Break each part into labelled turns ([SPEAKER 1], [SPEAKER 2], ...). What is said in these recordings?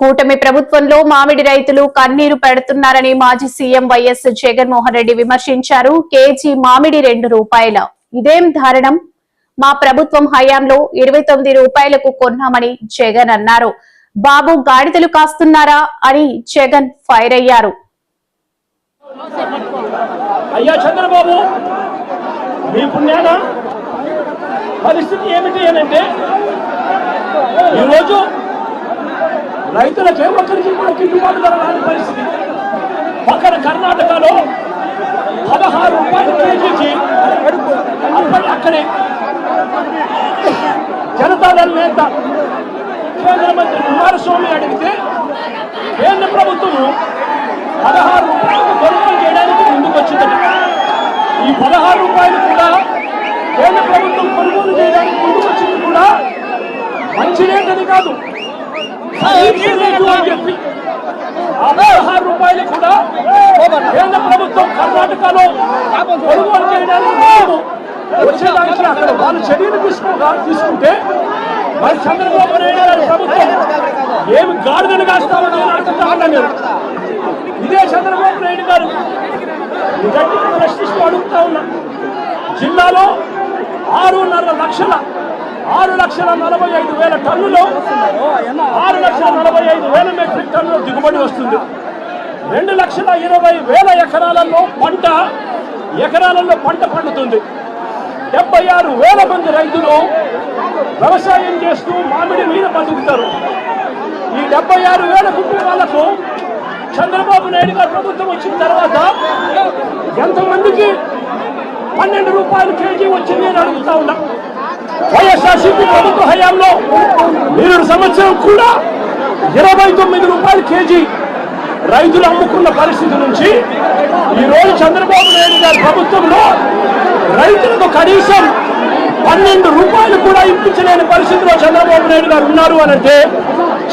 [SPEAKER 1] కూటమి ప్రభుత్వంలో మామిడి రైతులు కన్నీరు పెడుతున్నారని మాజీ సీఎం వైఎస్ జగన్మోహన్ రెడ్డి విమర్శించారు. కేజీ మామిడి ₹2. ఇదేం దారుణం? మా ప్రభుత్వం హయాంలో 29 రూపాయలకు కొన్నామని జగన్ అన్నారు. బాబు గాడిదలు కాస్తున్నారా అని జగన్ ఫైర్ అయ్యారు.
[SPEAKER 2] అయ్యా చంద్రబాబు, మీ పుణ్యాన పరిస్థితి ఏమిటి అంటే ఈరోజు రైతులకే ఒక్కరికి కూడా గిట్టుబాటు ధర రాని పరిస్థితి. పక్కన కర్ణాటకలో 16 రూపాయల కేజీకి అక్కడే జనతాదళ నేత కేంద్ర మంత్రి కుమారస్వామి అడిగితే కేంద్ర ప్రభుత్వం 16 రూపాయలకు కొనుగోలు చేయడానికి ముందుకు వచ్చిందట. ఈ 16 రూపాయలు కూడా కేంద్ర ప్రభుత్వం కొనుగోలు చేయడానికి ముందుకు వచ్చింది కూడా మంచి రేటని కాదు, అని చెప్పి ఆ 16 రూపాయలు కూడా కేంద్ర ప్రభుత్వం కర్ణాటకలో కొనుగోలు చేయడానికి వచ్చేదానికి అక్కడ వాళ్ళు చర్యలు తీసుకుంటే మరి చంద్రబాబు నాయుడు గారి ప్రభుత్వం ఏమి గాడిదలు కాస్తామని అడుగుతామన్నారు. ఇదే చంద్రబాబు నాయుడు గారు గట్టిగా ప్రశ్నిస్తూ అడుగుతా ఉన్నా. జిల్లాలో 6,45,000 టన్నులు 6,45,000 మెట్రిక్ టన్నుల దిగుబడి వస్తుంది. 2,20,000 ఎకరాలలో పంట పండుతుంది. 76,000 మంది రైతులు వ్యవసాయం చేస్తూ మామిడి మీద బతుకుతారు. ఈ 76,000 కుటుంబాలకు చంద్రబాబు నాయుడు గారు ప్రభుత్వం వచ్చిన తర్వాత ఎంతమందికి 12 రూపాయలు కేజీ వచ్చింది అని అడుగుతా ఉన్నా. వైఎస్ఆర్సీపీ ప్రభుత్వ హయాంలో 7 సంవత్సరం కూడా 29 రూపాయలు కేజీ రైతులు అమ్ముకున్న పరిస్థితి నుంచి ఈ రోజు చంద్రబాబు నాయుడు గారి ప్రభుత్వంలో రైతులకు కనీసం 12 రూపాయలు కూడా ఇప్పించలేని పరిస్థితిలో చంద్రబాబు నాయుడు గారు ఉన్నారు అని అంటే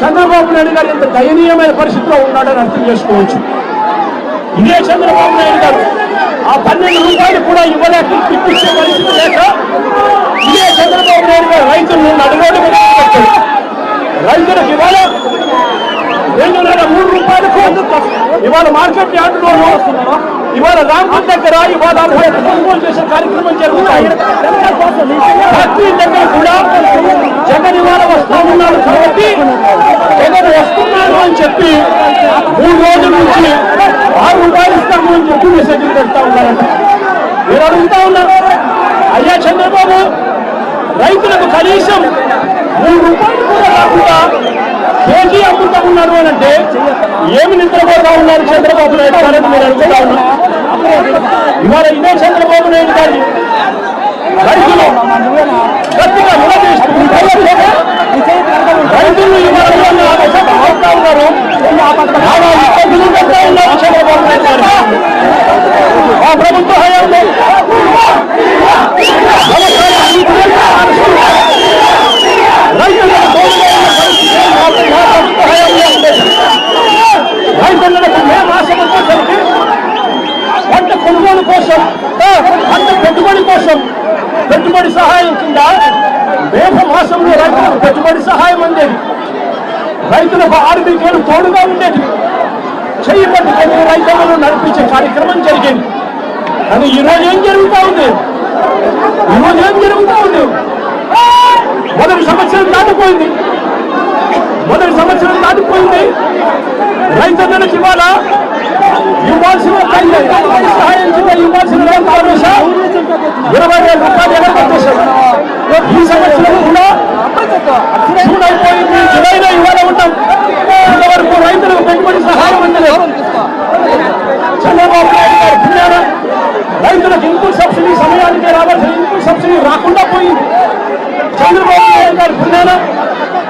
[SPEAKER 2] చంద్రబాబు నాయుడు గారు ఎంత దయనీయమైన పరిస్థితిలో ఉన్నాడని అర్థం చేసుకోవచ్చు. ఇదే చంద్రబాబు నాయుడు గారు ఆ 12 రూపాయలు కూడా ఇవ్వలేక ఇప్పించే పరిస్థితి లేక ఇదే చంద్రబాబు నాయుడు గారు రైతులను నడుగోడు రైతులకు ఇవాళ 2,3 రూపాయలకు ఇవాళ మార్కెట్ యార్డులోనూ ఇవాళ రాంపూర్ దగ్గర ఇవాళ కొనుగోలు చేసే కార్యక్రమం జరుగుతాయి. ఫ్యాక్టరీ దగ్గర కూడా జగన్ ఇవాళ వస్తా ఉన్నారు కాబట్టి జగన్ వస్తున్నారు అని చెప్పి 3 రోజుల నుంచి 6 రూపాయలు ఇస్తాము అని చెప్పి మెసేజ్లు పెడతా ఉన్నారంట. మీరు అడుగుతా ఉన్నారు, అయ్యా చంద్రబాబు, రైతులకు కనీసం 3 రూపాయలు కూడా రాకుండా కేజీ అమ్ముతా ఉన్నారు అని అంటే ఏమి నిద్రపోతా ఉన్నారు చంద్రబాబు నాయుడు గారు మీరు అడుగుతా ఉన్నారు. ఇవాళ ఇదే చంద్రబాబు నాయుడు గారి రైతులు గట్టిగా నిలదీస్తున్నారు. రైతులు ఇవాళ అవుతా ఉన్నారు, ఇబ్బందులు పెడతా ఉన్నారు చంద్రబాబు నాయుడు గారు. ఆ ప్రభుత్వ హయాంలో రైతులకు మే మాసం వచ్చేసరికి పంట కొనుగోలు కోసం, పంట పెట్టుబడి కోసం పెట్టుబడి సహాయం కింద మే మాసంలో రైతులకు పెట్టుబడి సహాయం అందేది. రైతులకు ఆర్బీకేలు తోడుగా ఉండేది. చెయ్యి పట్టుకొని రైతులను నడిపించే కార్యక్రమం జరిగేది. కానీ ఈరోజు ఏం జరుగుతూ ఉంది? మొదటి సంవత్సరం దాటిపోయింది. రైతులకు ఇవాళ ఇవ్వాల్సిన సహాయం కింద ఇవ్వాల్సిన 20,000 రూపాయలు ఎగరగొట్టేశారు. ఈ సంవత్సరం కూడా జూన్ అయిపోయింది, జూలైలో ఇవాళ ఉంటాం. ఇంతవరకు రైతులకు పెట్టుబడి సహాయం అందలేదు. చంద్రబాబు నాయుడు గారు పుణ్యాన రైతులకు ఇన్పుట్ సబ్సిడీ సమయానికి రావాల్సిన ఇన్పుట్ సబ్సిడీ రాకుండా పోయింది. చంద్రబాబు నాయుడు గారు పుణ్యాన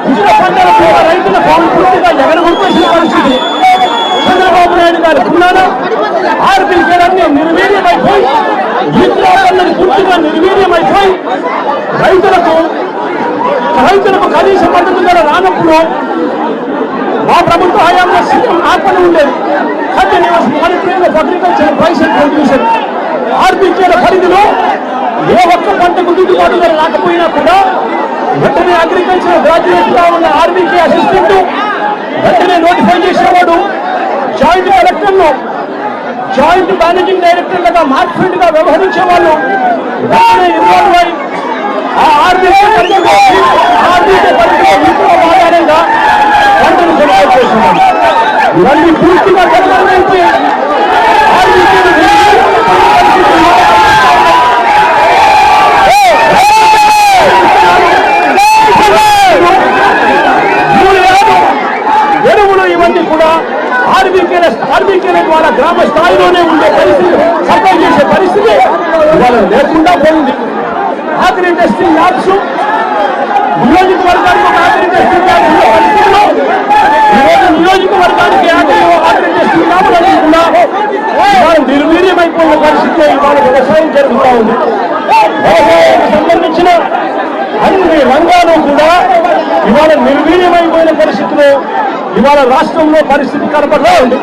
[SPEAKER 2] ఉచిత పంటల కూడా రైతులకు పూర్తిగా ఎగరగొట్టేసిన పరిస్థితి. చంద్రబాబు నాయుడు గారి పుణ్యాన ఆర్బీకేలన్నీ నిర్వీర్యమైపోయి, ఇంట్లో పనులు పూర్తిగా నిర్వీర్యమైపోయి రైతులకు కనీస మద్దతు ధర రానప్పుడు మా ప్రభుత్వ హయాంలో సీఎం ఆత్మలు ఉండేది. Continuous monitoring of agriculture price and producer ఆర్బీకేల పరిధిలో ఏ ఒక్క పంటకు గిట్టుబాటు ధర రాకపోయినా కూడా వెంటనే అగ్రికల్చర్ గ్రాడ్యుయేట్ గా ఉన్న ఆర్బీకే అసిస్టెంట్ వెంటనే డైరెక్టర్లు, జాయింట్ మేనేజింగ్ డైరెక్టర్లుగా మార్కెట్ గా వ్యవహరించే వాళ్ళు ఇన్వాల్వ్ అయి ఆ ఆర్థిక పరిధిలో ఆధారంగా పంటను కొనుగోలు చేస్తున్నారు. ఇవన్నీ పూర్తిగా కనుగొనైతే ఎరువులు ఇవన్నీ కూడా ఆర్బీకేల ద్వారా గ్రామ స్థాయిలోనే ఉండే పరిస్థితి, సప్లై చేసే పరిస్థితి ఇవాళ లేకుండా పోయింది. ఆగ్రి టెస్టింగ్ ల్యాబ్స్ నియోజకవర్గానికి ఒక ఆగ్రి టెస్టింగ్ ల్యాబ్ ఉన్న పరిస్థితిలో ఈరోజు నియోజకవర్గానికి ఆగ్రి టెస్టింగ్ ల్యాబ్ లేకుండా ఇవాళ నిర్వీర్యమైపోయిన పరిస్థితిలో ఇవాళ వ్యవసాయం జరుగుతూ ఉంది. వ్యవసాయానికి సంబంధించిన అన్ని రంగాలు కూడా ఇవాళ నిర్వీర్యమైపోయిన పరిస్థితిలో ఇవాళ రాష్ట్రంలో పరిస్థితి కనపడతా ఉంది.